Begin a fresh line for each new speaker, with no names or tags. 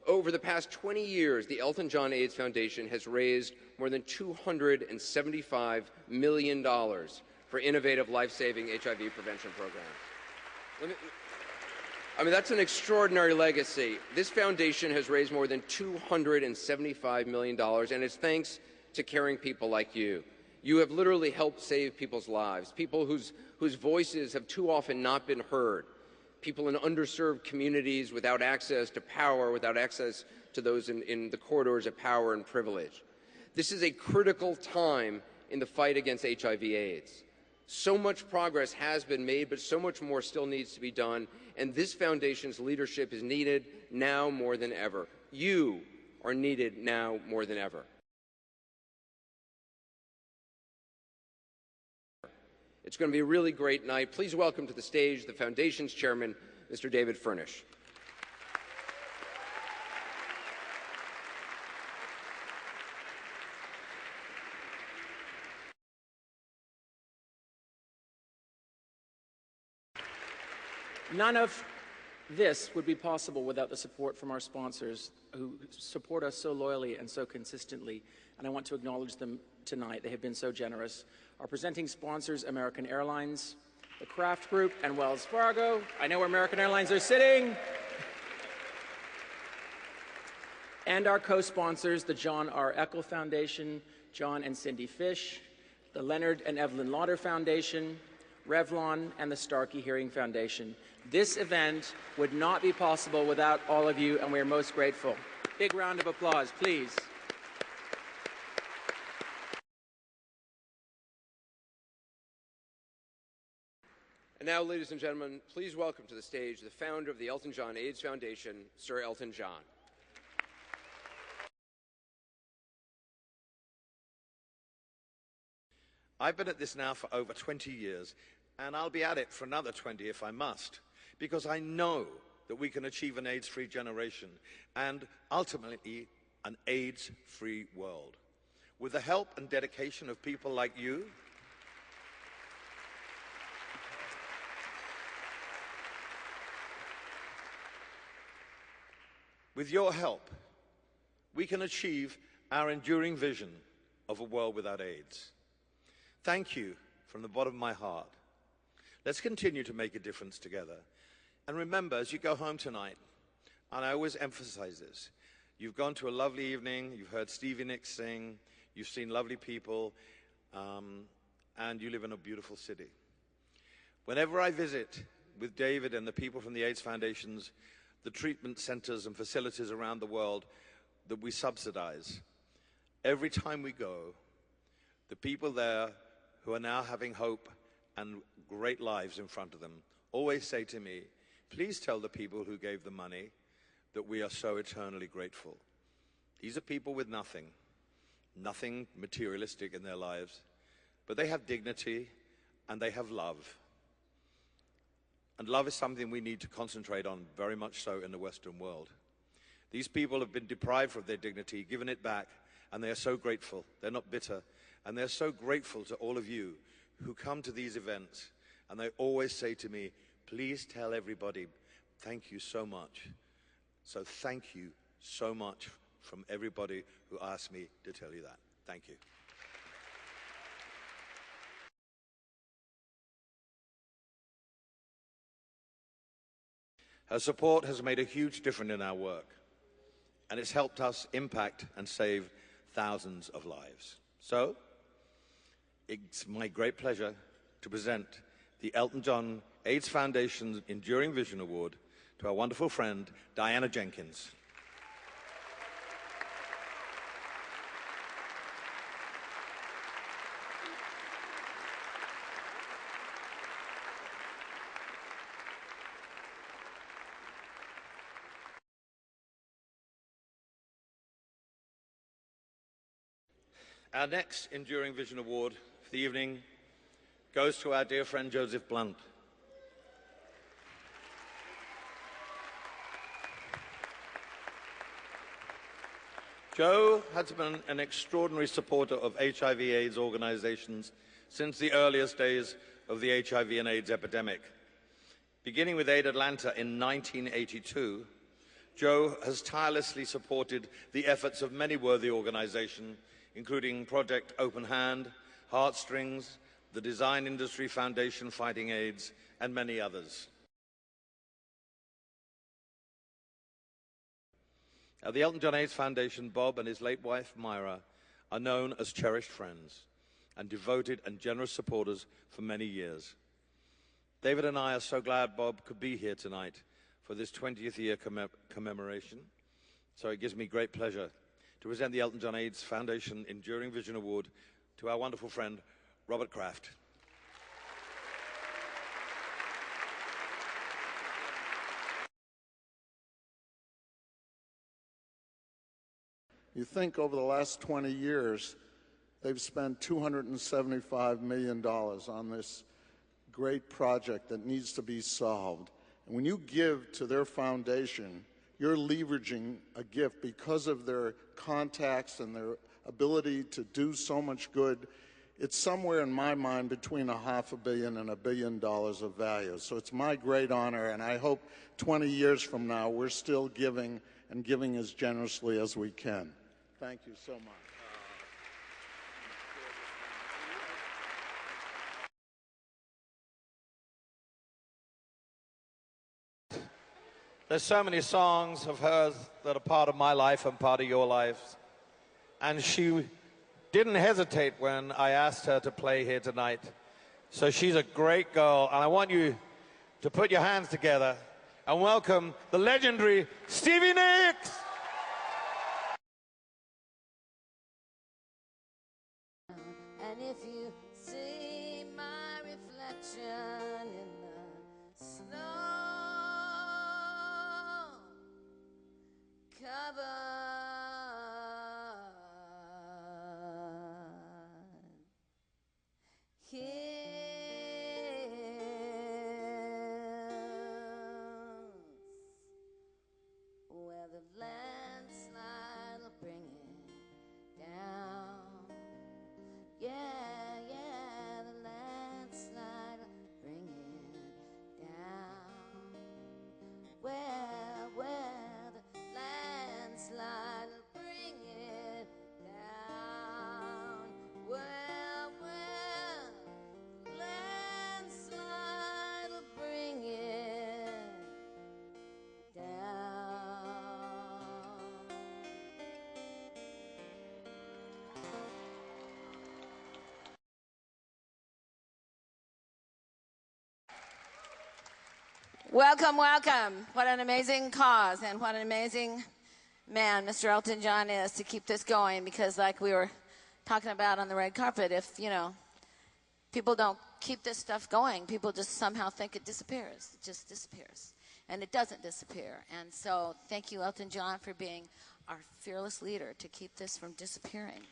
Over the past 20 years, the Elton John AIDS Foundation has raised more than $275 million for innovative, life-saving HIV prevention programs. That's an extraordinary legacy. This foundation has raised more than $275 million, and it's thanks to caring people like you. You have literally helped save people's lives, people whose voices have too often not been heard, people in underserved communities without access to power, without access to those in the corridors of power and privilege. This is a critical time in the fight against HIV/AIDS. So much progress has been made, but so much more still needs to be done, and this foundation's leadership is needed now more than ever. You are needed now more than ever. It's going to be a really great night. Please welcome to the stage the Foundation's chairman, Mr. David Furnish.
None of this would be possible without the support from our sponsors who support us so loyally and so consistently, and I want to acknowledge them tonight. They have been so generous. Our presenting sponsors, American Airlines, the Kraft Group, and Wells Fargo. I know where American Airlines are sitting. And our co-sponsors, the John R. Eckel Foundation, John and Cindy Fish, the Leonard and Evelyn Lauder Foundation, Revlon, and the Starkey Hearing Foundation. This event would not be possible without all of you, and we are most grateful. Big round of applause, please.
And now, ladies and gentlemen, please welcome to the stage the founder of the Elton John AIDS Foundation, Sir Elton John.
I've been at this now for over 20 years, and I'll be at it for another 20 if I must, because I know that we can achieve an AIDS-free generation and ultimately an AIDS-free world. With the help and dedication of people like you, with your help, we can achieve our enduring vision of a world without AIDS. Thank you from the bottom of my heart. Let's continue to make a difference together. And remember, as you go home tonight, and I always emphasize this, you've gone to a lovely evening, you've heard Stevie Nicks sing, you've seen lovely people, and you live in a beautiful city. Whenever I visit with David and the people from the AIDS Foundations, the treatment centers and facilities around the world that we subsidize, every time we go, the people there who are now having hope and great lives in front of them always say to me, please tell the people who gave the money that we are so eternally grateful. These are people with nothing materialistic in their lives, but they have dignity and they have love. And love is something we need to concentrate on, very much so in the Western world. These people have been deprived of their dignity, given it back, and they are so grateful. They're not bitter. And they're so grateful to all of you who come to these events, and they always say to me, please tell everybody, thank you so much. So thank you so much from everybody who asked me to tell you that. Thank you. Her support has made a huge difference in our work, and it's helped us impact and save thousands of lives. So, it's my great pleasure to present the Elton John AIDS Foundation's Enduring Vision Award to our wonderful friend, Diana Jenkins. Our next Enduring Vision Award for the evening goes to our dear friend Joseph Blount. Joe has been an extraordinary supporter of HIV/AIDS organizations since the earliest days of the HIV and AIDS epidemic. Beginning with Aid Atlanta in 1982, Joe has tirelessly supported the efforts of many worthy organizations, including Project Open Hand, Heartstrings, the Design Industry Foundation Fighting AIDS, and many others. At the Elton John AIDS Foundation, Bob and his late wife, Myra, are known as cherished friends and devoted and generous supporters for many years. David and I are so glad Bob could be here tonight for this 20th year commemoration. So it gives me great pleasure to present the Elton John AIDS Foundation Enduring Vision Award to our wonderful friend, Robert Kraft.
You think over the last 20 years, they've spent $275 million on this great project that needs to be solved. And when you give to their foundation, you're leveraging a gift because of their contacts and their ability to do so much good. It's somewhere in my mind between $500 million and $1 billion of value. So it's my great honor, and I hope 20 years from now we're still giving and giving as generously as we can. Thank you so much.
There's so many songs of hers that are part of my life and part of your lives. And she didn't hesitate when I asked her to play here tonight. So she's a great girl. And I want you to put your hands together and welcome the legendary Stevie Nicks.
And if you see my reflection in the snow covered hills where the landslide will bring it down. Yeah, yeah, the landslide will bring it down. Where the landslide will bring it down. Where landslide will bring it down. Welcome, welcome. What an amazing cause and what an amazing man Mr. Elton John is to keep this going, because like we were talking about on the red carpet, if, you know, people don't keep this stuff going, people just somehow think it disappears. It just disappears. And it doesn't disappear. And so thank you, Elton John, for being our fearless leader to keep this from disappearing.